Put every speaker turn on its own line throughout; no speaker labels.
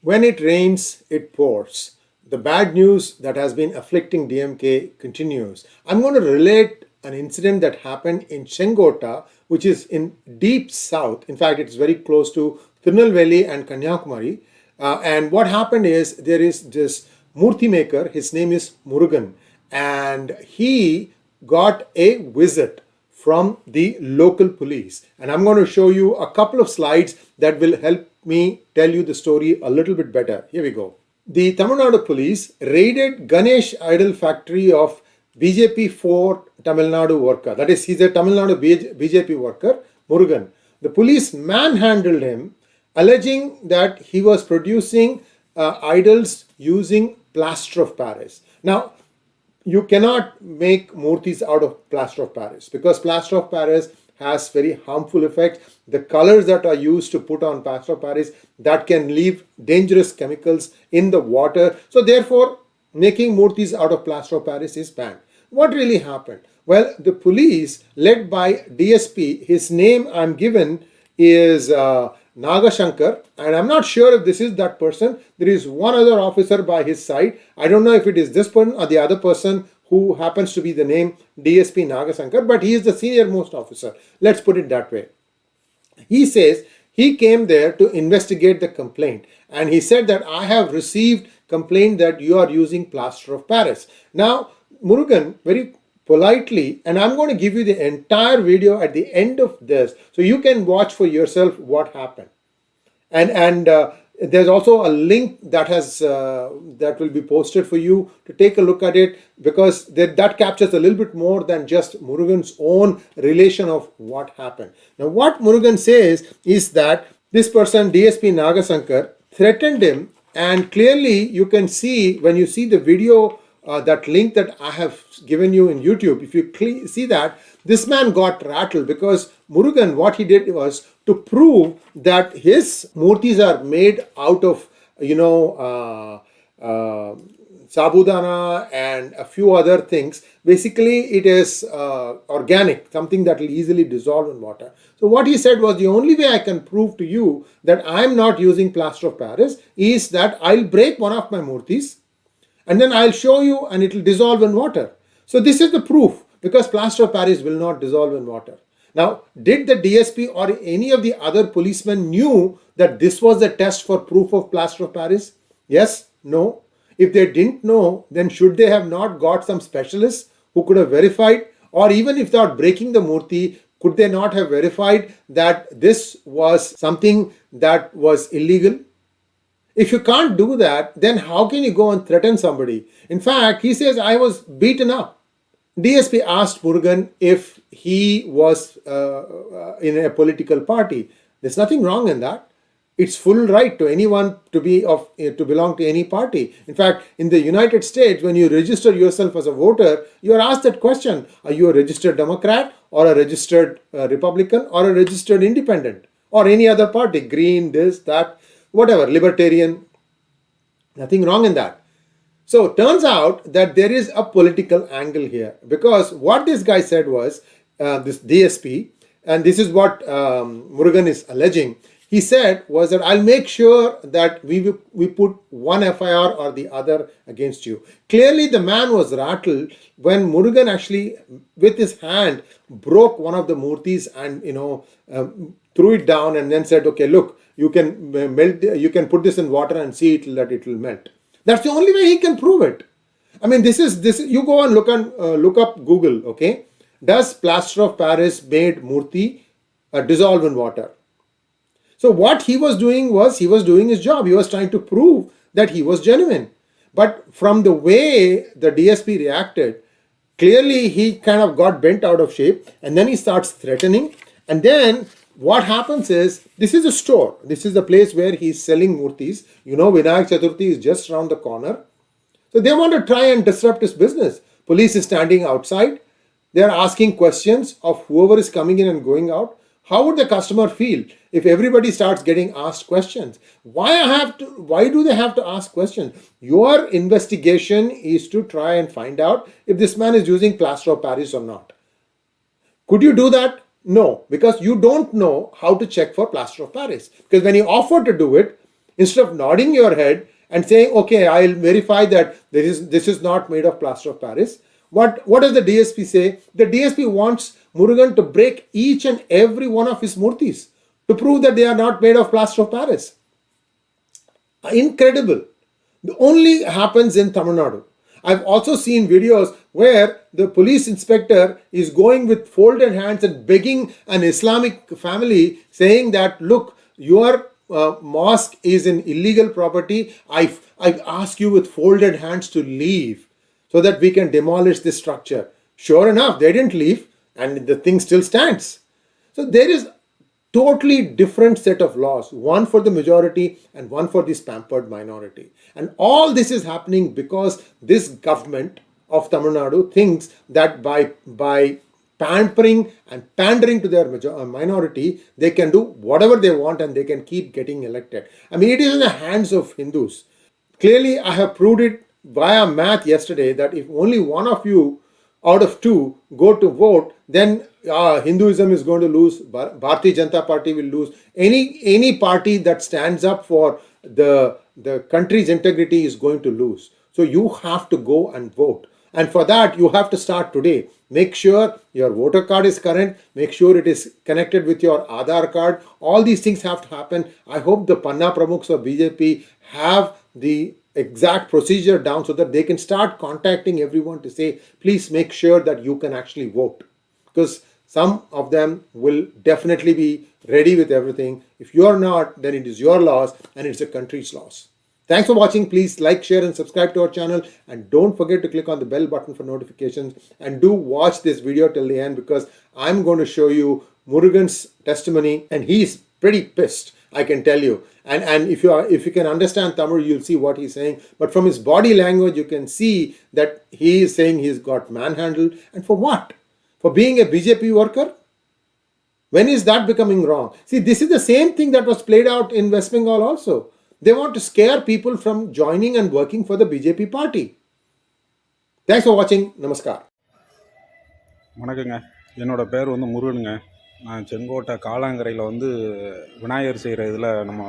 When it rains, it pours. The bad news that has been afflicting DMK continues. I'm going to relate an incident that happened in Chengotta, which is in deep south. In fact, it's very close to Tirunelveli and Kanyakumari. And what happened is there is this Murti Maker, his name is Murugan, and he got a visit from the local police. And I'm going to show you a couple of slides that will help me tell you the story a little bit better. Here we go. The Tamil Nadu police raided Ganesh idol factory of BJP 4 Tamil Nadu worker. That is, he's a Tamil Nadu BJP worker, Murugan. The police manhandled him, alleging that he was producing idols using plaster of Paris. Now, you cannot make murtis out of plaster of Paris because plaster of Paris has very harmful effects. The colors that are used to put on plaster of Paris, that can leave dangerous chemicals in the water. So therefore, making murtis out of plaster of Paris is banned. What really happened? Well, the police led by DSP, his name I'm given is Nagashankar, and I'm not sure if this is that person. There is one other officer by his side. I don't know if it is this person or the other person who happens to be the name DSP Nagashankar, but he is the senior most officer. Let's put it that way. He says he came there to investigate the complaint, and he said that I have received complaint that you are using plaster of Paris. Now, Murugan very politely, and I'm going to give you the entire video at the end of this so you can watch for yourself what happened. And there's also a link that has that will be posted for you to take a look at it, because that captures a little bit more than just Murugan's own relation of what happened. Now, what Murugan says is that this person, DSP Nagashankar, threatened him, and clearly you can see when you see the video, that link that I have given you in YouTube, if you see that, this man got rattled because Murugan, what he did was to prove that his murtis are made out of, sabudana and a few other things. Basically, it is organic, something that will easily dissolve in water. So what he said was, the only way I can prove to you that I am not using plaster of Paris is that I'll break one of my murtis, and then I'll show you and it will dissolve in water. So this is the proof, because plaster of Paris will not dissolve in water. Now, did the DSP or any of the other policemen knew that this was the test for proof of plaster of Paris? Yes? No? If they didn't know, then should they have not got some specialists who could have verified? Or even if without breaking the murti, could they not have verified that this was something that was illegal? If you can't do that, then how can you go and threaten somebody? In fact, he says, I was beaten up. DSP asked Murugan if he was in a political party. There's nothing wrong in that. It's full right to anyone to belong to any party. In fact, in the United States, when you register yourself as a voter, you are asked that question: are you a registered Democrat or a registered Republican or a registered Independent or any other party? Green, this, that, whatever, Libertarian. Nothing wrong in that. So turns out that there is a political angle here, because what this guy said was, this DSP, and this is what Murugan is alleging, he said was that I'll make sure that we put one FIR or the other against you. Clearly the man was rattled when Murugan actually with his hand broke one of the murtis and threw it down and then said, okay, look, you can melt, you can put this in water and see that it will melt. That's the only way he can prove it. I mean, this is you go and look up Google, okay? Does plaster of Paris made murti dissolve in water? So what he was doing was, he was doing his job. He was trying to prove that he was genuine. But from the way the DSP reacted, clearly he kind of got bent out of shape, and then he starts threatening. And then what happens is, this is a store. This is the place where he's selling murtis. Vinayak Chaturthi is just around the corner. So they want to try and disrupt his business. Police is standing outside. They are asking questions of whoever is coming in and going out. How would the customer feel if everybody starts getting asked questions? Why do they have to ask questions? Your investigation is to try and find out if this man is using plaster of Paris or not. Could you do that? No, because you don't know how to check for plaster of Paris. Because when you offer to do it, instead of nodding your head and saying, okay, I'll verify that this is not made of plaster of Paris. What does the DSP say? The DSP wants Murugan to break each and every one of his murtis to prove that they are not made of plaster of Paris. Incredible. It only happens in Tamil Nadu. I've also seen videos where the police inspector is going with folded hands and begging an Islamic family, saying that, look, your mosque is an illegal property. I ask you with folded hands to leave so that we can demolish this structure. Sure enough, they didn't leave and the thing still stands. So there is totally different set of laws, one for the majority and one for this pampered minority. And all this is happening because this government of Tamil Nadu thinks that by pampering and pandering to their minority, they can do whatever they want and they can keep getting elected. I mean, it is in the hands of Hindus. Clearly, I have proved it via math yesterday that if only one of you out of two go to vote, then Hinduism is going to lose. Bhartiya Janata Party will lose. Any party that stands up for the country's integrity is going to lose. So you have to go and vote. And for that, you have to start today. Make sure your voter card is current. Make sure it is connected with your Aadhaar card. All these things have to happen. I hope the Panna Pramukhs of BJP have the exact procedure down so that they can start contacting everyone to say, please make sure that you can actually vote. Because some of them will definitely be ready with everything. If you are not, then it is your loss and it's the country's loss. Thanks for watching. Please like, share and subscribe to our channel. And don't forget to click on the bell button for notifications. And do watch this video till the end because I'm going to show you Murugan's testimony. And he's pretty pissed, I can tell you. And if you can understand Tamil, you'll see what he's saying. But from his body language, you can see that he is saying he's got manhandled. And for what? For being a BJP worker? When is that becoming wrong? See, this is the same thing that was played out in West Bengal also. They want to scare people from joining and working for the BJP party. Thanks for watching. Namaskar.
வணக்கங்க. என்னோட பேர் வந்து முருகனுங்க. நான் செங்கோட்டை காலாங்கரையில் வந்து விநாயகர் செய்கிற இதில் நம்ம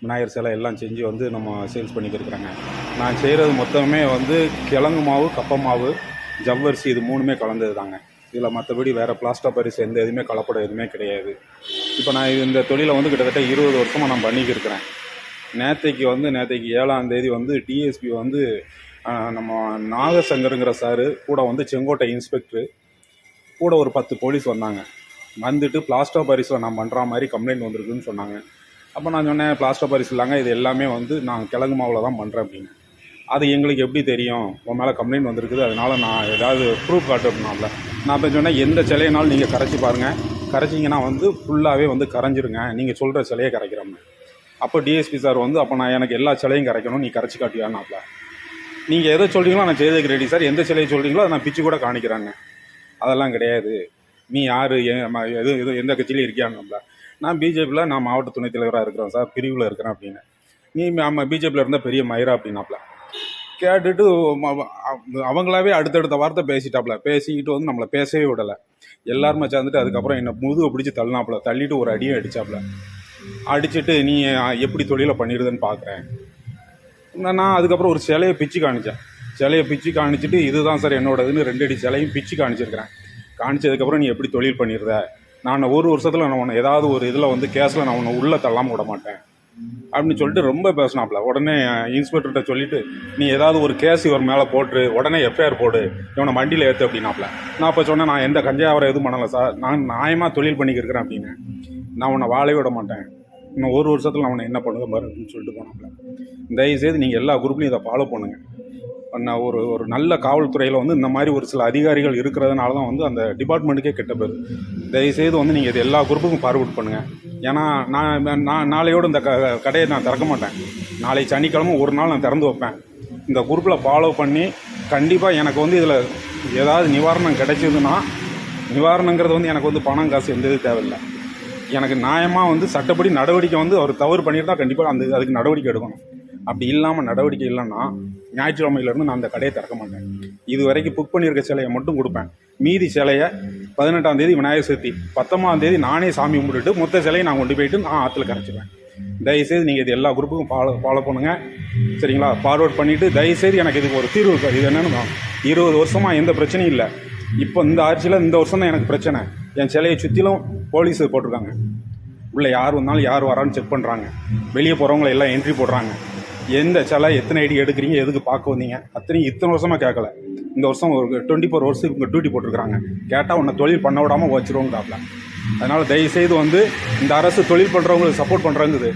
விநாயகர் சிலை எல்லாம் செஞ்சு வந்து நம்ம சேல்ஸ் பண்ணிக்கிருக்கிறேங்க. நான் செய்கிறது மொத்தமே வந்து கிழங்கு மாவு, கப்ப மாவு, ஜவ்வரிசி இது மூணுமே கலந்தது தாங்க. இதில் மற்றபடி வேறு பிளாஸ்டர் பரிசு எந்த எதுவுமே கலப்படம் எதுவுமே கிடையாது. இப்போ நான் இந்த தொழிலை வந்து கிட்டத்தட்ட 20 வருஷமாக நான் பண்ணிக்கிருக்கிறேன். நேற்றைக்கு 7ஆம் தேதி வந்து டிஎஸ்பி வந்து நம்ம நாகசங்கருங்கிற சாரு கூட வந்து செங்கோட்டை இன்ஸ்பெக்டரு கூட ஒரு 10 போலீஸ் வந்தாங்க. வந்துட்டு பிளாஸ்டர் பாரிஸில் நான் பண்ணுற மாதிரி கம்ப்ளைண்ட் வந்திருக்குன்னு சொன்னாங்க. அப்போ நான் சொன்னேன், பிளாஸ்டர் பாரிஸ் இல்லைங்க, இது எல்லாமே வந்து நான் கிழங்கு மாவில் தான் பண்ணுறேன் அப்படின்னு. அது எங்களுக்கு எப்படி தெரியும், உன் மேலே கம்ப்ளைண்ட் வந்திருக்குது, அதனால் நான் ஏதாவது ப்ரூஃப் காட்டணும்னால நான் இப்போ சொன்னேன், எந்த சிலையினாலும் நீங்கள் கரைச்சி பாருங்கள், கரைச்சிங்கன்னா வந்து ஃபுல்லாகவே வந்து கரைஞ்சிருங்க, நீங்கள் சொல்கிற சிலையை கரைக்கிறோம்னு. அப்போ டிஎஸ்பி சார் வந்து, அப்போ நான் எனக்கு எல்லா சிலையும் கரைக்கணும், நீ கரைச்சி காட்டியான்னாப்ல. நீங்கள் எதை சொல்கிறீங்களோ நான் செய்ததுக்கு ரெடி சார், எந்த சிலையை சொல்கிறீங்களோ அதை நான் பிச்சு கூட காணிக்கிறாங்க. அதெல்லாம் கிடையாது, நீ யார், எந்த கட்சியிலையும் இருக்கியான்னாப்ல. நான் பிஜேபியில் நான் மாவட்ட துணைத் தலைவராக இருக்கிறேன் சார், பிரிவில் இருக்கிறேன் அப்படின்னு. நீ பிஜேபியில் இருந்தால் பெரிய மயிரா அப்படின்னாப்ல. கேட்டுட்டு அவங்களாவே அடுத்தடுத்த வார்த்தை பேசிட்டாப்ல. பேசிக்கிட்டு வந்து நம்மளை பேசவே விடலை. எல்லாருமே சேர்ந்துட்டு அதுக்கப்புறம் என்னை முதுகை பிடிச்சி தள்ளினாப்புல. தள்ளிட்டு ஒரு அடியும் அடித்தாப்புல. அடிச்சுட்டு, நீ எப்படி தொழிலை பண்ணிடுதுன்னு பார்க்குறேன். நான் அதுக்கப்புறம் ஒரு சிலையை பிச்சு காணித்தேன். சிலையை பிச்சு காணிச்சிட்டு, இதுதான் சார் என்னோடதுன்னு 2 அடி சிலையும் பிச்சு காணிச்சிருக்கிறேன். காணிச்சதுக்கப்புறம் நீ எப்படி தொழில் பண்ணிடுற, நான் 1 வருஷத்தில் நான் உன்னை ஏதாவது ஒரு இதில் வந்து கேஸில் நான் உன்னை உள்ளே தள்ளாமல் விட மாட்டேன் அப்படின்னு சொல்லிட்டு ரொம்ப பேசினாப்புல. உடனே இன்ஸ்பெக்டர்கிட்ட சொல்லிவிட்டு, நீ ஏதாவது ஒரு கேஸ் இவர் மேலே போட்டு உடனே எஃப்ஐஆர் போடு, இவனை வண்டியில் ஏற்று அப்படின்னாப்புல. நான் இப்போ சொன்னேன், நான் எந்த கஞ்சாவரை எதுவும் பண்ணலை சார், நான் நியாயமாக தொழில் பண்ணிக்கிருக்கிறேன் அப்படின்னு. நான் உன்னை வாழவே விட மாட்டேன், இன்னும் 1 வருஷத்தில் நான் உன்னை என்ன பண்ணுவேன் பாரு அப்படின்னு சொல்லிட்டு போனாப்புல. தயவுசெய்து நீங்கள் எல்லா குரூப்லையும் இதை ஃபாலோ பண்ணுங்கள். நான் ஒரு நல்ல காவல்துறையில் வந்து இந்த மாதிரி ஒரு சில அதிகாரிகள் இருக்கிறதுனால தான் வந்து அந்த டிபார்ட்மெண்ட்டுக்கே கெட்ட பேர். தயவுசெய்து வந்து நீங்கள் இது எல்லா குரூப்புக்கும் ஃபார்வர்ட் பண்ணுங்கள். ஏன்னா நான் நாளையோடு இந்த கடையை நான் திறக்க மாட்டேன். நாளை சனிக்கிழமை ஒரு நாள் நான் திறந்து வைப்பேன். இந்த குரூப்பில் ஃபாலோ பண்ணி கண்டிப்பாக எனக்கு வந்து இதில் ஏதாவது நிவாரணம் கிடைச்சதுன்னா, நிவாரணங்கிறது வந்து எனக்கு வந்து பணம் காசு எந்த இது தேவையில்லை. எனக்கு நியாயமாக வந்து சட்டப்படி நடவடிக்கை வந்து அவர் தவறு பண்ணியிருந்தால் கண்டிப்பாக அதுக்கு நடவடிக்கை எடுக்கணும். அப்படி இல்லாமல் நடவடிக்கை இல்லைன்னா ஞாயிற்றுக்கிழமையிலேருந்து நான் அந்த கடையை திறக்க மாட்டேன். இது வரைக்கும் புக் பண்ணியிருக்க சிலையை மட்டும் கொடுப்பேன். மீதி சிலையை 18ஆம் தேதி விநாயகர் சதுர்த்தி, 19ஆம் தேதி நானே சாமி கும்பிட்டுட்டு மொத்த சிலையை நான் கொண்டு போயிட்டு நான் ஆற்றுல கரைச்சிடுவேன். தயவுசெய்து நீங்கள் இது எல்லா குரூப்புக்கும் ஃபாலோ பண்ணுங்கள், சரிங்களா? ஃபார்வர்ட் பண்ணிவிட்டு தயவுசெய்து எனக்கு இதுக்கு ஒரு தீர்வு இருக்காது. இது என்னென்னு 20 வருஷமாக எந்த பிரச்சனையும் இல்லை. இப்போ இந்த ஆட்சியில் இந்த வருஷம் தான் எனக்கு பிரச்சனை. என் சிலையை சுற்றிலும் போலீஸ் போட்டிருக்காங்க. உள்ளே யார் வந்தாலும் யார் வரான்னு செக் பண்ணுறாங்க. வெளியே போகிறவங்கள எல்லாம் என்ட்ரி போடுறாங்க. எந்த சிலை எத்தனை ஐடி எடுக்கிறீங்க, எதுக்கு பார்க்க வந்தீங்க, அத்தனையும் இத்தனை வருஷமாக கேட்கல. இந்த வருஷம் ஒரு 24 வருஷத்துக்கு உங்கள் டியூட்டி போட்டிருக்கிறாங்க. கேட்டால் உன்னை தொழில் பண்ண விடாமல் வச்சுருவோங்கிறாப்ல. அதனால் தயவுசெய்து வந்து இந்த அரசு தொழில் பண்ணுறவங்களுக்கு சப்போர்ட் பண்ணுறங்குது,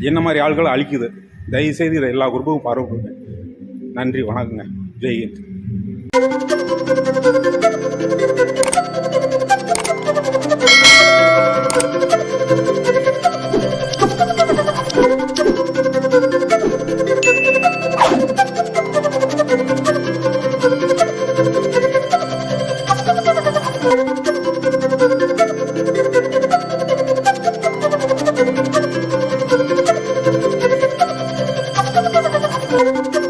என்ன மாதிரி ஆள்களை அழிக்குது. தயவுசெய்து இதை எல்லா குரூப்புக்கும் பார்வைப்படுங்க. நன்றி, வணக்கங்க. ஜெய் ஹிந்த்.
𝗤𝗓𝗏